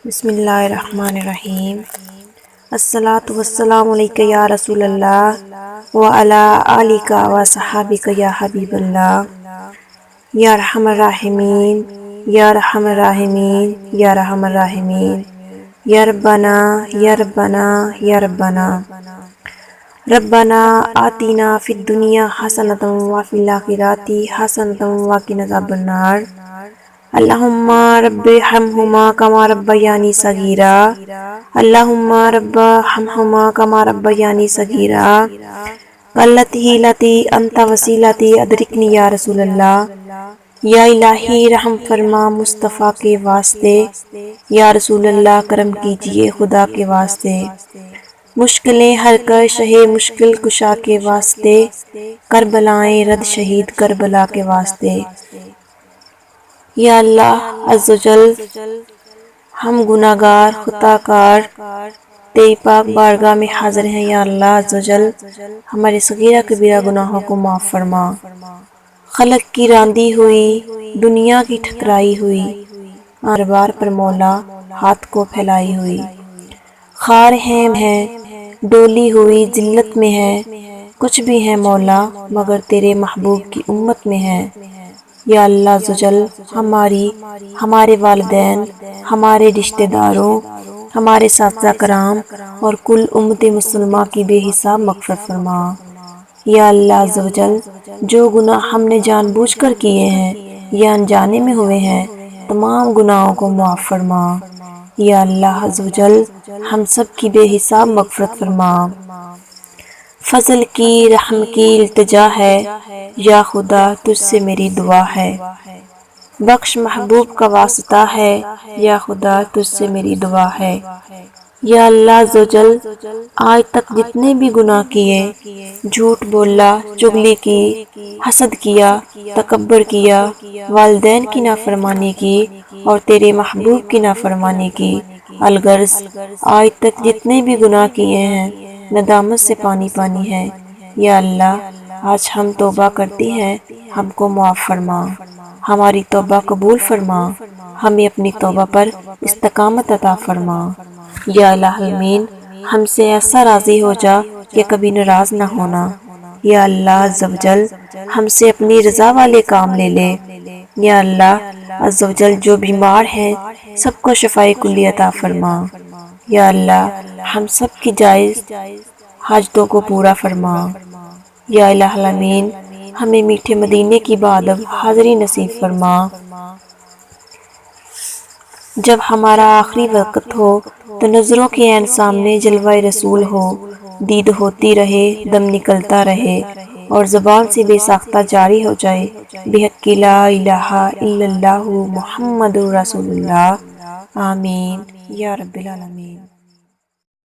بسم اللہ الرحمن الرحیم۔ الصلاۃ والسلام علیک یا رسول اللہ وعلی آلک و صحابک یا حبیب اللہ، یا ارحم الراحمین یا ارحم الراحمین یا ارحم الراحمین، یا ربنا یا ربنا یا ربنا۔ ربنا آتنا فی الدنیا حسنۃ وفی الآخرۃ حسنۃ وقنا عذاب النار۔ اللہم رب ارحمہما کما ربیانی صغیرا، اللہم رب ارحمہما کما ربیانی صغیرا، قلتی لتی انت وسیلتی ادرکنی یا رسول اللہ۔ یا الہی رحم فرما مصطفیٰ کے واسطے، یا رسول اللہ کرم کیجئے خدا کے واسطے، مشکلیں حل کر شہ مشکل کشا کے واسطے، کربلائیں رد شہید کربلا کے واسطے۔ یا اللہ عز و جل، ہم گناہ گار خطا کار تیری پاک بارگاہ میں حاضر ہیں۔ یا اللہ عز و جل، ہمارے صغیرہ کبیرہ گناہوں کو معاف فرما۔ خلق کی راندی ہوئی، دنیا کی ٹھکرائی ہوئی، دربار پر مولا ہاتھ کو پھیلائی ہوئی، خار ہیں ڈولی ہوئی ذلت میں ہے، کچھ بھی ہے مولا مگر تیرے محبوب کی امت میں ہے۔ یا اللہ عز و جل، ہمارے والدین، ہمارے رشتہ داروں، ہمارے اساتذہ کرام اور کل امت مسلمہ کی بے حساب مغفرت فرما۔ یا اللہ عز و جل، جو گناہ ہم نے جان بوجھ کر کیے ہیں یا انجانے میں ہوئے ہیں، تمام گناہوں کو معاف فرما۔ یا اللہ عز و جل، ہم سب کی بے حساب مغفرت فرما۔ فضل کی رحم کی التجا ہے، یا خدا تجھ سے میری دعا ہے، بخش محبوب کا واسطہ ہے، یا خدا تجھ سے میری دعا ہے۔ یا اللہ عز و جل، آج تک جتنے بھی گناہ کیے، جھوٹ بولا، چغلی کی، حسد کیا، تکبر کیا، والدین کی نافرمانی کی اور تیرے محبوب کی نافرمانی کی، الغرض آج تک جتنے بھی گناہ کیے ہیں، ندامت سے پانی پانی ہے۔ یا اللہ، آج ہم توبہ کرتی ہیں، ہم کو معاف فرما، ہماری توبہ قبول فرما، ہمیں اپنی توبہ پر استقامت عطا فرما۔ یا الہ العالمین، ہم سے ایسا راضی ہو جا کہ کبھی ناراض نہ ہونا۔ یا اللہ عز و جل، ہم سے اپنی رضا والے کام لے لے۔ یا اللہ عز و جل، جو بیمار ہیں سب کو شفائے کلی عطا فرما۔ یا اللہ، ہم سب کی جائز حاجتوں کو پورا فرما۔ یا الہ العالمین، ہمیں میٹھے مدینے کی بادب حاضری نصیب فرما۔ جب ہمارا آخری وقت ہو تو نظروں کے عین سامنے جلوہ رسول ہو، دید ہوتی رہے، دم نکلتا رہے اور زبان سے بے ساختہ جاری ہو جائے، بحق لا الہ الا اللہ محمد رسول اللہ۔ آمین یا رب العالمین۔